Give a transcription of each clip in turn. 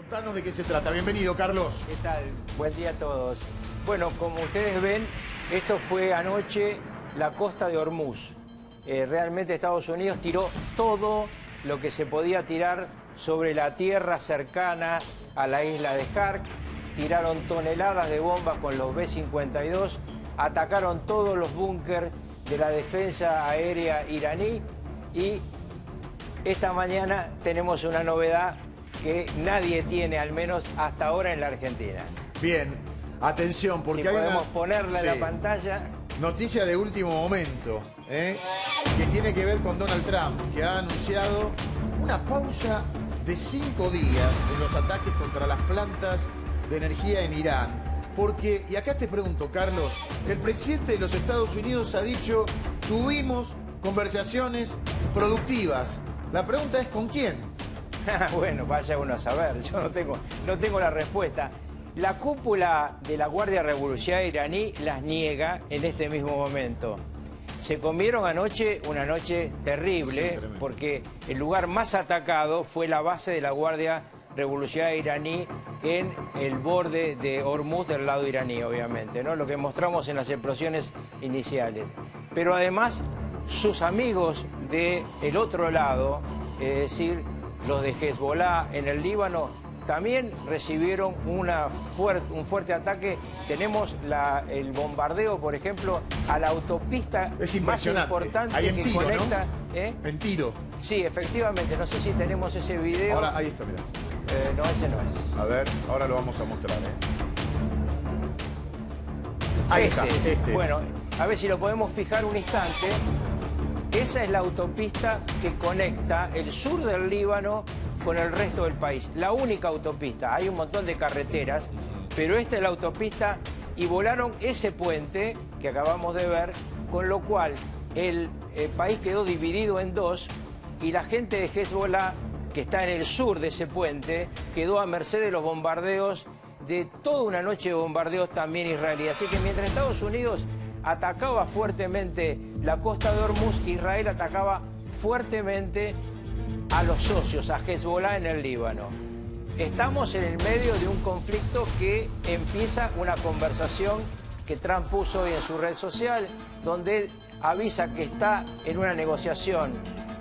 Contanos de qué se trata. Bienvenido, Carlos. ¿Qué tal? Buen día a todos. Bueno, como ustedes ven, esto fue anoche la costa de Hormuz. Realmente Estados Unidos tiró todo lo que se podía tirar sobre la tierra cercana a la isla de Hark. Tiraron toneladas de bombas con los B-52, atacaron todos los búnkers de la defensa aérea iraní y esta mañana tenemos una novedad que nadie tiene, al menos hasta ahora en la Argentina. Bien, atención, porque si hay podemos una... ponerla en la pantalla. Noticia de último momento, que tiene que ver con Donald Trump, que ha anunciado una pausa de 5 días en los ataques contra las plantas de energía en Irán. Porque, y acá te pregunto, Carlos, el presidente de los Estados Unidos ha dicho, tuvimos conversaciones productivas. La pregunta es, ¿con quién? Bueno, vaya uno a saber, yo no tengo la respuesta. La cúpula de la Guardia Revolucionaria iraní las niega en este mismo momento. Se comieron anoche una noche terrible, sí, porque el lugar más atacado fue la base de la Guardia Revolucionaria iraní en el borde de Hormuz del lado iraní, obviamente, ¿no? Lo que mostramos en las explosiones iniciales. Pero además, sus amigos del otro lado, es decir, los de Hezbollah en el Líbano, también recibieron un fuerte ataque. Tenemos el bombardeo, por ejemplo, a la autopista más importante ahí en que Tiro, conecta. ¿no? En Tiro. Sí, efectivamente. No sé si tenemos ese video. Ahora, ahí está, mira. No, ese no es. A ver, ahora lo vamos a mostrar, Ahí está, este bueno, a ver si lo podemos fijar un instante. Esa es la autopista que conecta el sur del Líbano con el resto del país. La única autopista. Hay un montón de carreteras, pero esta es la autopista y volaron ese puente que acabamos de ver, con lo cual el país quedó dividido en dos y la gente de Hezbollah, que está en el sur de ese puente, quedó a merced de los bombardeos, de toda una noche de bombardeos también israelíes. Así que mientras Estados Unidos atacaba fuertemente la costa de Hormuz, Israel atacaba fuertemente a los socios, a Hezbollah en el Líbano. Estamos en el medio de un conflicto que empieza una conversación que Trump puso hoy en su red social, donde él avisa que está en una negociación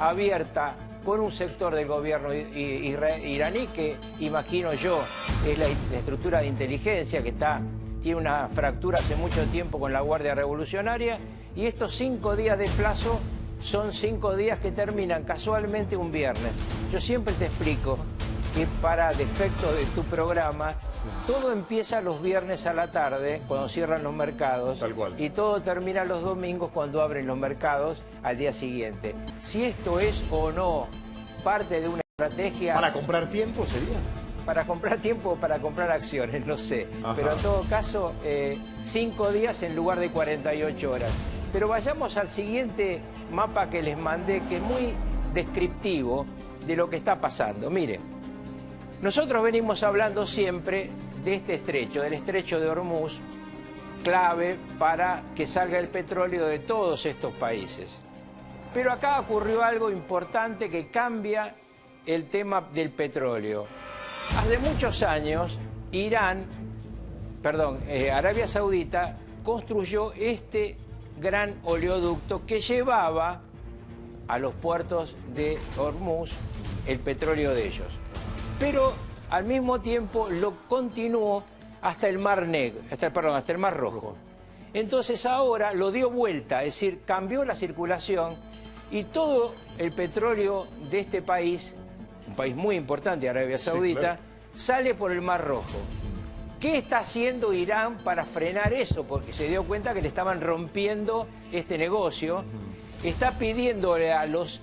abierta con un sector del gobierno iraní, que imagino yo es la estructura de inteligencia que tiene una fractura hace mucho tiempo con la Guardia Revolucionaria, y estos 5 días de plazo son 5 días que terminan casualmente un viernes. Yo siempre te explico que para defecto de tu programa, todo empieza los viernes a la tarde, cuando cierran los mercados, tal cual, y todo termina los domingos cuando abren los mercados al día siguiente. Si esto es o no parte de una estrategia... ¿Para comprar tiempo sería? Para comprar tiempo o para comprar acciones, no sé. Ajá. Pero en todo caso, 5 días en lugar de 48 horas. Pero vayamos al siguiente mapa que les mandé, que es muy descriptivo de lo que está pasando. Miren, nosotros venimos hablando siempre de este estrecho, del estrecho de Hormuz, clave para que salga el petróleo de todos estos países. Pero acá ocurrió algo importante que cambia el tema del petróleo. Hace muchos años, Arabia Saudita construyó este gran oleoducto que llevaba a los puertos de Hormuz el petróleo de ellos. Pero al mismo tiempo lo continuó hasta el Mar Negro, hasta el Mar Rojo. Entonces ahora lo dio vuelta, es decir, cambió la circulación y todo el petróleo de este país, un país muy importante, Arabia Saudita, sí, claro, sale por el Mar Rojo. ¿Qué está haciendo Irán para frenar eso? Porque se dio cuenta que le estaban rompiendo este negocio. Está pidiéndole a los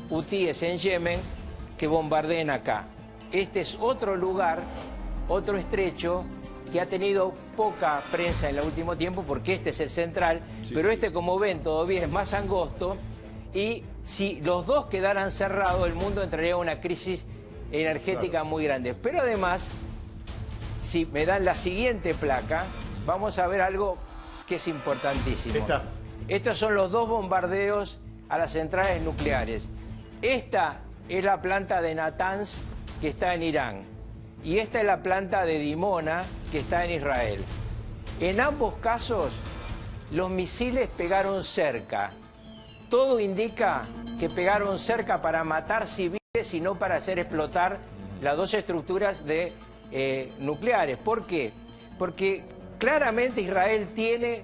hutíes en Yemen que bombardeen acá. Este es otro lugar, otro estrecho, que ha tenido poca prensa en el último tiempo, porque este es el central, sí, pero este, como ven, todavía es más angosto, y si los dos quedaran cerrados, el mundo entraría en una crisis energética, claro, muy grande. Pero además, si me dan la siguiente placa, vamos a ver algo que es importantísimo. Estos son los dos bombardeos a las centrales nucleares. Esta es la planta de Natanz, que está en Irán. y esta es la planta de Dimona que está en Israel. En ambos casos, los misiles pegaron cerca. Todo indica que pegaron cerca para matar civiles y no para hacer explotar las dos estructuras nucleares. ¿Por qué? Porque claramente Israel tiene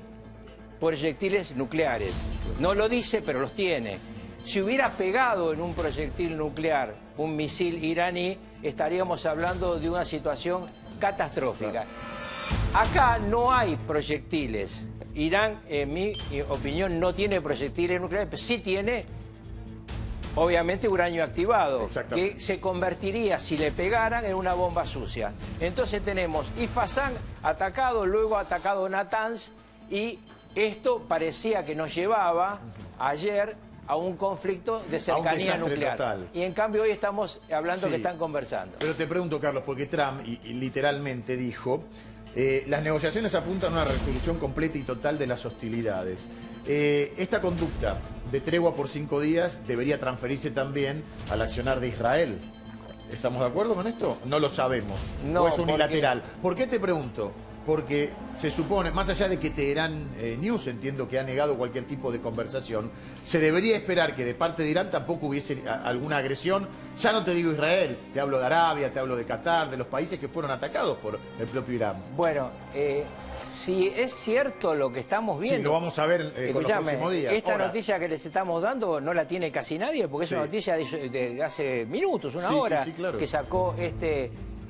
proyectiles nucleares. No lo dice, pero los tiene. Si hubiera pegado en un proyectil nuclear un misil iraní, estaríamos hablando de una situación catastrófica. Acá no hay proyectiles. Irán, en mi opinión, no tiene proyectiles nucleares, pero sí tiene, obviamente, uranio activado, que se convertiría, si le pegaran, en una bomba sucia. Entonces tenemos Ifazán atacado, luego atacado Natanz, y esto parecía que nos llevaba ayer a un conflicto de cercanía nuclear. Total. Y en cambio hoy estamos hablando que están conversando. Pero te pregunto, Carlos, porque Trump y literalmente dijo, las negociaciones apuntan a una resolución completa y total de las hostilidades. Esta conducta de tregua por 5 días debería transferirse también al accionar de Israel. ¿Estamos de acuerdo con esto? No lo sabemos. No, ¿o es unilateral? ¿Por qué te pregunto? Porque se supone, más allá de que Teherán News, entiendo que ha negado cualquier tipo de conversación, se debería esperar que de parte de Irán tampoco hubiese alguna agresión. Ya no te digo Israel, te hablo de Arabia, te hablo de Qatar, de los países que fueron atacados por el propio Irán. Bueno, si es cierto lo que estamos viendo... Sí, lo vamos a ver con los próximos días. Esta noticia que les estamos dando no la tiene casi nadie, porque es una noticia de hace minutos, una hora, claro, que sacó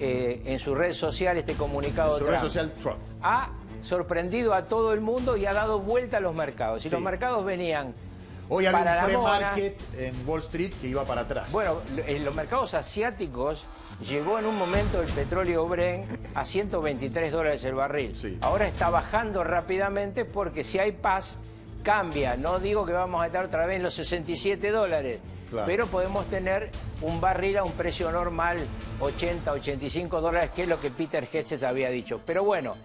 en su red social este comunicado. En su red social Trump. Ha sorprendido a todo el mundo y ha dado vuelta a los mercados. Y los mercados venían... Hoy había un pre-market en Wall Street que iba para atrás. Bueno, en los mercados asiáticos llegó en un momento el petróleo Brent a $123 el barril. Ahora está bajando rápidamente porque si hay paz, cambia. No digo que vamos a estar otra vez en los $67. Claro. Pero podemos tener un barril a un precio normal, $80, $85, que es lo que Peter Hegseth había dicho. Pero bueno,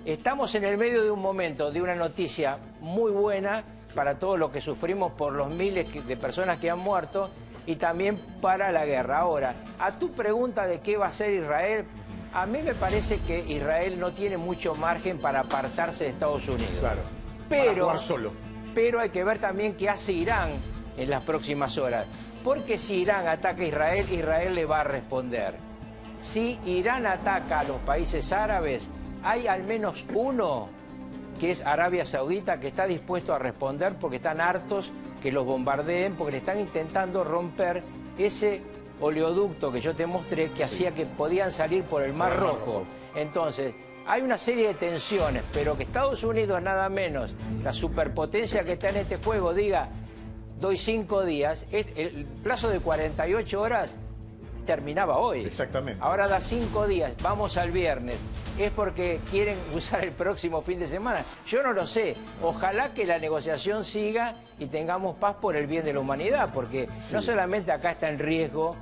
estamos en el medio de un momento, de una noticia muy buena para todos los que sufrimos por los miles de personas que han muerto y también para la guerra. Ahora, a tu pregunta de qué va a hacer Israel, a mí me parece que Israel no tiene mucho margen para apartarse de Estados Unidos. Claro, para jugar solo. Pero hay que ver también qué hace Irán en las próximas horas. Porque si Irán ataca a Israel, Israel le va a responder. Si Irán ataca a los países árabes, hay al menos uno, que es Arabia Saudita, que está dispuesto a responder porque están hartos que los bombardeen, porque le están intentando romper ese oleoducto que yo te mostré, que hacía que podían salir por el Mar Rojo. Entonces, hay una serie de tensiones, pero que Estados Unidos, nada menos, la superpotencia que está en este juego, diga, doy 5 días, el plazo de 48 horas terminaba hoy. Exactamente. Ahora da 5 días, vamos al viernes. ¿Es porque quieren usar el próximo fin de semana? Yo no lo sé. Ojalá que la negociación siga y tengamos paz por el bien de la humanidad, porque no solamente acá está en riesgo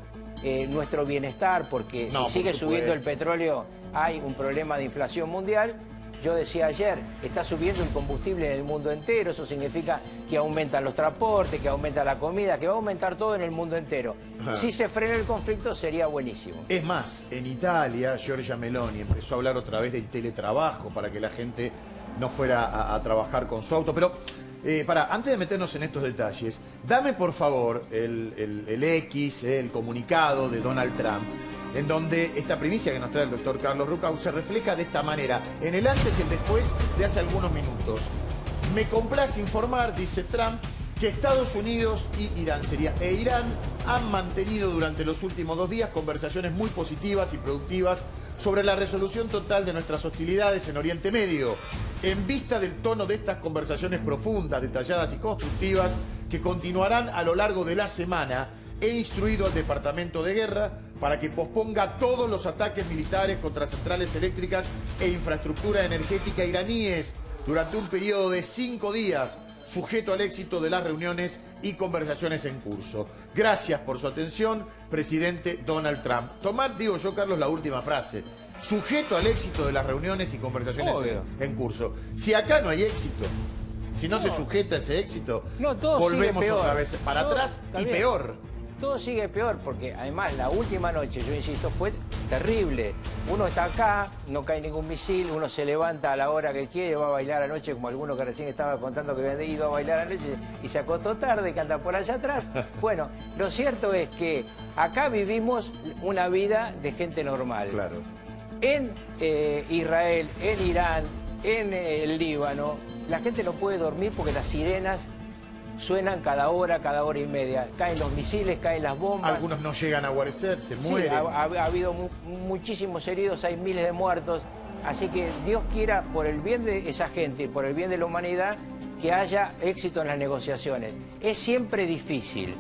nuestro bienestar, porque si sigue subiendo el petróleo hay un problema de inflación mundial. Yo decía ayer, está subiendo el combustible en el mundo entero, eso significa que aumentan los transportes, que aumenta la comida, que va a aumentar todo en el mundo entero. Si se frena el conflicto sería buenísimo. Es más, en Italia, Giorgia Meloni empezó a hablar otra vez del teletrabajo para que la gente no fuera a trabajar con su auto. Pero, antes de meternos en estos detalles, dame por favor el X, el comunicado de Donald Trump, en donde esta primicia que nos trae el doctor Carlos Rucau se refleja de esta manera, en el antes y el después de hace algunos minutos. Me complace informar, dice Trump, que Estados Unidos y Irán e Irán han mantenido durante los últimos 2 días conversaciones muy positivas y productivas sobre la resolución total de nuestras hostilidades en Oriente Medio, en vista del tono de estas conversaciones profundas, detalladas y constructivas que continuarán a lo largo de la semana. He instruido al Departamento de Guerra para que posponga todos los ataques militares contra centrales eléctricas e infraestructura energética iraníes durante un periodo de 5 días, sujeto al éxito de las reuniones y conversaciones en curso. Gracias por su atención, presidente Donald Trump. Tomar, digo yo, Carlos, la última frase. Sujeto al éxito de las reuniones y conversaciones en curso. Si acá no hay éxito, si no se sujeta a ese éxito, volvemos otra vez para atrás y peor. Todo sigue peor porque además la última noche, yo insisto, fue terrible. Uno está acá, no cae ningún misil, uno se levanta a la hora que quiere, va a bailar anoche, como alguno que recién estaba contando que había ido a bailar anoche y se acostó tarde, que anda por allá atrás. Bueno, lo cierto es que acá vivimos una vida de gente normal. Claro. En Israel, en Irán, en el Líbano, la gente no puede dormir porque las sirenas suenan cada hora y media. Caen los misiles, caen las bombas. Algunos no llegan a guarecer, se mueren. Sí, ha habido muchísimos heridos, hay miles de muertos. Así que Dios quiera, por el bien de esa gente, por el bien de la humanidad, que haya éxito en las negociaciones. Es siempre difícil.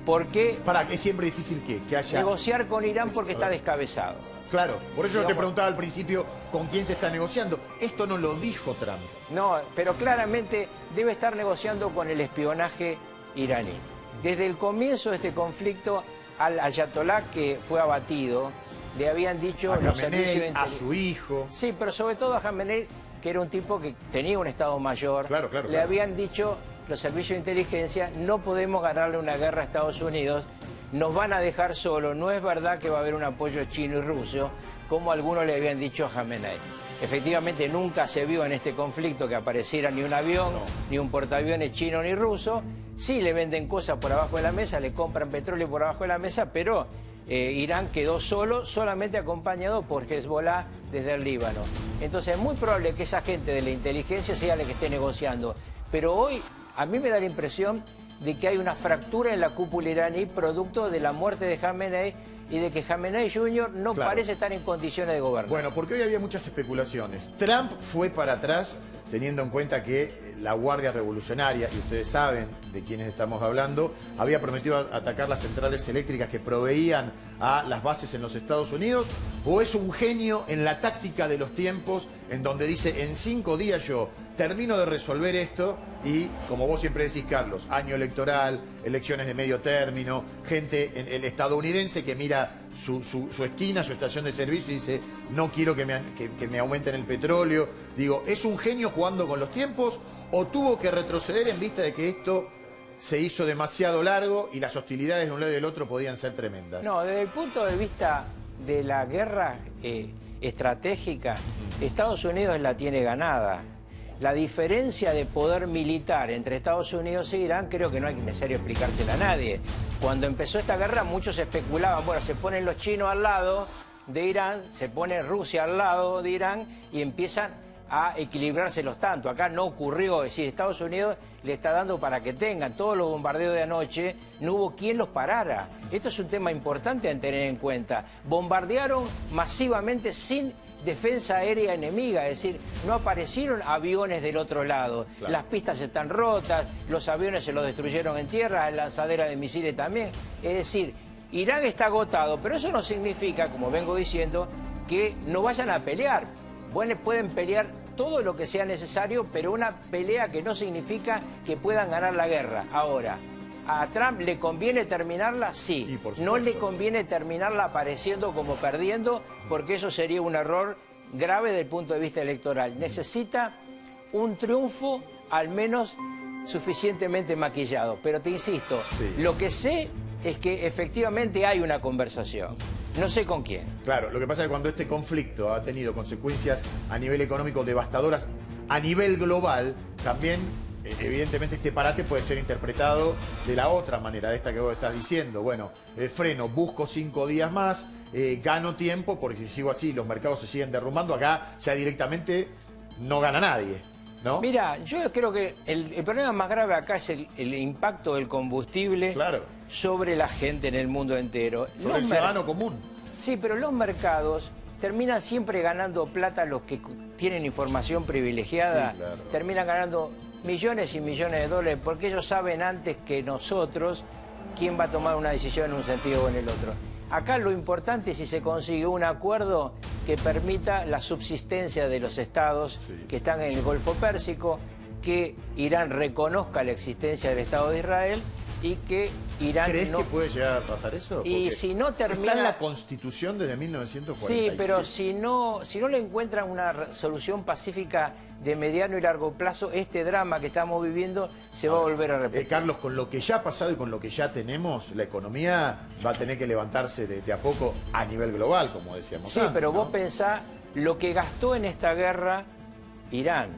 Porque ¿Es siempre difícil que haya...? Negociar con Irán porque está descabezado. Claro, por eso yo te Digamos, preguntaba al principio con quién se está negociando. Esto no lo dijo Trump. No, pero claramente debe estar negociando con el espionaje iraní. Desde el comienzo de este conflicto, al ayatolá que fue abatido, le habían dicho A los servicios de Khamenei, a inteligencia. su hijo. Sí, pero sobre todo a Khamenei, que era un tipo que tenía un Estado Mayor. Claro. Le habían dicho los servicios de inteligencia, no podemos ganarle una guerra a Estados Unidos, nos van a dejar solos, no es verdad que va a haber un apoyo chino y ruso, como algunos le habían dicho a Khamenei. Efectivamente, nunca se vio en este conflicto que apareciera ni un avión, ni un portaaviones chino ni ruso. Sí le venden cosas por abajo de la mesa, le compran petróleo por abajo de la mesa, pero Irán quedó solamente acompañado por Hezbollah desde el Líbano. Entonces es muy probable que esa gente de la inteligencia sea la que esté negociando. Pero hoy a mí me da la impresión de que hay una fractura en la cúpula iraní producto de la muerte de Khamenei y de que Khamenei Jr. no parece estar en condiciones de gobernar. Bueno, porque hoy había muchas especulaciones. Trump fue para atrás teniendo en cuenta que la Guardia Revolucionaria, y ustedes saben de quiénes estamos hablando, había prometido atacar las centrales eléctricas que proveían a las bases en los Estados Unidos, o es un genio en la táctica de los tiempos, en donde dice, en 5 días yo termino de resolver esto, y como vos siempre decís, Carlos, año electoral, elecciones de medio término, gente, el estadounidense que mira su esquina, su estación de servicio y dice, no quiero que me aumenten el petróleo. Digo, ¿es un genio jugando con los tiempos o tuvo que retroceder en vista de que esto se hizo demasiado largo y las hostilidades de un lado y del otro podían ser tremendas? No, desde el punto de vista de la guerra estratégica, Estados Unidos la tiene ganada. La diferencia de poder militar entre Estados Unidos e Irán creo que no hay necesario explicársela a nadie. Cuando empezó esta guerra muchos especulaban, bueno, se ponen los chinos al lado de Irán, se pone Rusia al lado de Irán y empiezan a equilibrárselos tanto. Acá no ocurrió, es decir, Estados Unidos le está dando para que tengan todos los bombardeos de anoche, no hubo quien los parara. Esto es un tema importante a tener en cuenta. Bombardearon masivamente sin defensa aérea enemiga, es decir, no aparecieron aviones del otro lado. Claro. Las pistas están rotas, los aviones se los destruyeron en tierra, la lanzadera de misiles también. Es decir, Irán está agotado, pero eso no significa, como vengo diciendo, que no vayan a pelear. Bueno, pueden pelear todo lo que sea necesario, pero una pelea que no significa que puedan ganar la guerra. Ahora, ¿a Trump le conviene terminarla? Sí. No le conviene terminarla apareciendo como perdiendo, porque eso sería un error grave desde el punto de vista electoral. Necesita un triunfo al menos suficientemente maquillado. Pero te insisto, lo que sé es que efectivamente hay una conversación. No sé con quién. Claro, lo que pasa es que cuando este conflicto ha tenido consecuencias a nivel económico devastadoras a nivel global, también evidentemente este parate puede ser interpretado de la otra manera, de esta que vos estás diciendo. Bueno, freno, busco 5 días más, gano tiempo, porque si sigo así los mercados se siguen derrumbando, acá ya directamente no gana nadie, ¿no? Mira, yo creo que el problema más grave acá es el impacto del combustible sobre la gente en el mundo entero. Sobre el ciudadano común. Sí, pero los mercados terminan siempre ganando plata los que tienen información privilegiada, terminan ganando millones y millones de dólares, porque ellos saben antes que nosotros quién va a tomar una decisión en un sentido o en el otro. Acá lo importante es si se consigue un acuerdo que permita la subsistencia de los estados que están en el Golfo Pérsico, que Irán reconozca la existencia del Estado de Israel y que Irán ¿Crees no... que puede llegar a pasar eso? Y Porque si no termina... está en la Constitución desde 1946. Sí, pero si no le encuentran una solución pacífica de mediano y largo plazo, este drama que estamos viviendo se va a volver a repetir. Carlos, con lo que ya ha pasado y con lo que ya tenemos, la economía va a tener que levantarse de a poco a nivel global, como decíamos Sí, antes, pero ¿no? vos pensás lo que gastó en esta guerra Irán.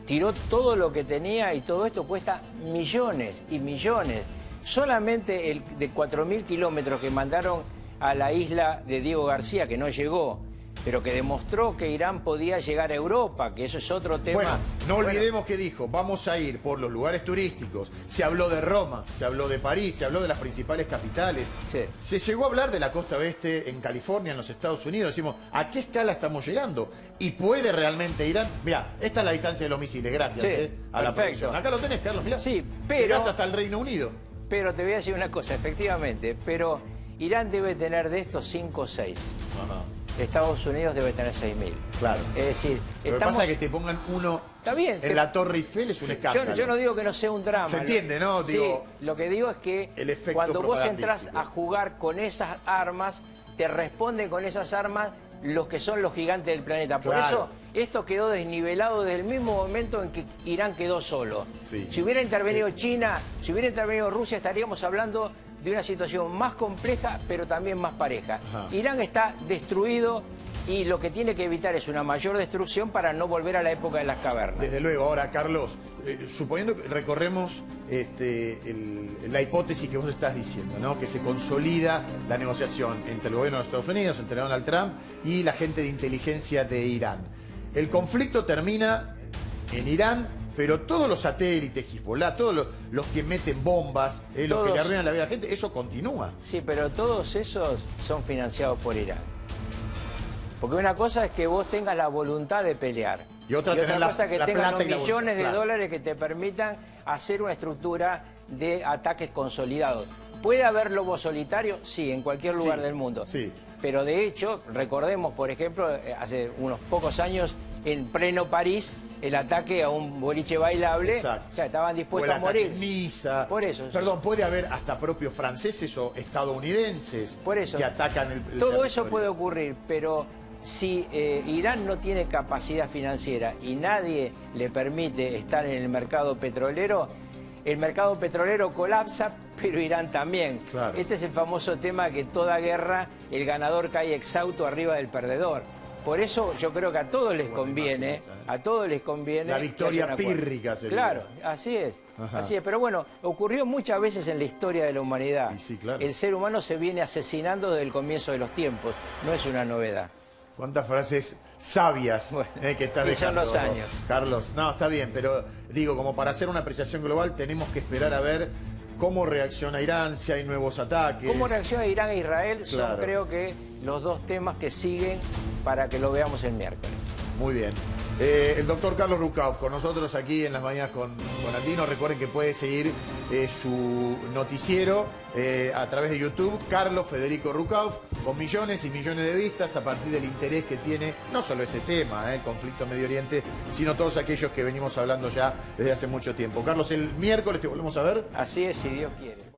Tiró todo lo que tenía y todo esto cuesta millones y millones. Solamente el de 4.000 kilómetros que mandaron a la isla de Diego García, que no llegó, pero que demostró que Irán podía llegar a Europa, que eso es otro tema. Bueno, no olvidemos que dijo, vamos a ir por los lugares turísticos. Se habló de Roma, se habló de París, se habló de las principales capitales. Sí. Se llegó a hablar de la costa oeste en California, en los Estados Unidos. Decimos, ¿a qué escala estamos llegando? ¿Y puede realmente Irán? Mira, esta es la distancia de los misiles, gracias Sí, a la perfecto. producción. Acá lo tenés, Carlos, mirá. Sí, pero... Llegás hasta el Reino Unido. Pero te voy a decir una cosa, efectivamente, pero Irán debe tener de estos 5 o 6. Ajá. Estados Unidos debe tener 6.000. Claro. Es decir, Lo que pasa es que te pongan uno Está bien, en la Torre Eiffel es un escándalo. Yo no digo que no sea un drama. Se entiende, ¿no? Digo, sí, lo que digo es que el efecto cuando vos entras propagandístico. a jugar con esas armas, te responden con esas armas los que son los gigantes del planeta. Por Claro. eso esto quedó desnivelado desde el mismo momento en que Irán quedó solo. Sí. Si hubiera intervenido China, si hubiera intervenido Rusia, estaríamos hablando de una situación más compleja, pero también más pareja. Ajá. Irán está destruido y lo que tiene que evitar es una mayor destrucción para no volver a la época de las cavernas. Desde luego. Ahora, Carlos, suponiendo que recorremos la hipótesis que vos estás diciendo, ¿no? Que se consolida la negociación entre el gobierno de los Estados Unidos, entre Donald Trump y la gente de inteligencia de Irán. El conflicto termina en Irán, pero todos los satélites, Hezbollah, todos los que meten bombas, los que le arruinan la vida a la gente, eso continúa. Sí, pero todos esos son financiados por Irán. Porque una cosa es que vos tengas la voluntad de pelear. Y otra tener cosa es que la tengas plata los y la millones de claro. dólares que te permitan hacer una estructura de ataques consolidados. ¿Puede haber lobos solitarios? Sí, en cualquier lugar Sí, del mundo. sí. Pero de hecho, recordemos, por ejemplo, hace unos pocos años, en pleno París, el ataque a un boliche bailable. Exacto. O sea, estaban dispuestos O a el ataque morir. en Niza. Por eso. Perdón, puede haber hasta propios franceses o estadounidenses Por eso. que atacan el Todo eso territorio. puede ocurrir, pero si Irán no tiene capacidad financiera y nadie le permite estar en el mercado petrolero colapsa, pero Irán también. Claro. Este es el famoso tema que toda guerra, el ganador cae exhausto arriba del perdedor. Por eso yo creo que a todos les conviene, La victoria que haya un acuerdo. pírrica sería. Claro, así es. Ajá. Así es, pero bueno, ocurrió muchas veces en la historia de la humanidad. Y sí, claro. El ser humano se viene asesinando desde el comienzo de los tiempos, no es una novedad. ¿Cuántas frases sabias Bueno, que estás y son dejando, los años. Carlos? No, está bien, pero digo, como para hacer una apreciación global tenemos que esperar a ver cómo reacciona Irán, si hay nuevos ataques. ¿Cómo reacciona Irán e Israel? Claro. Son creo que los dos temas que siguen para que lo veamos el miércoles. Muy bien. El doctor Carlos Rucauf con nosotros aquí en las mañanas con Andino. Recuerden que puede seguir su noticiero a través de YouTube, Carlos Federico Rucauf, con millones y millones de vistas a partir del interés que tiene no solo este tema, el conflicto en Medio Oriente, sino todos aquellos que venimos hablando ya desde hace mucho tiempo. Carlos, el miércoles te volvemos a ver. Así es, si Dios quiere.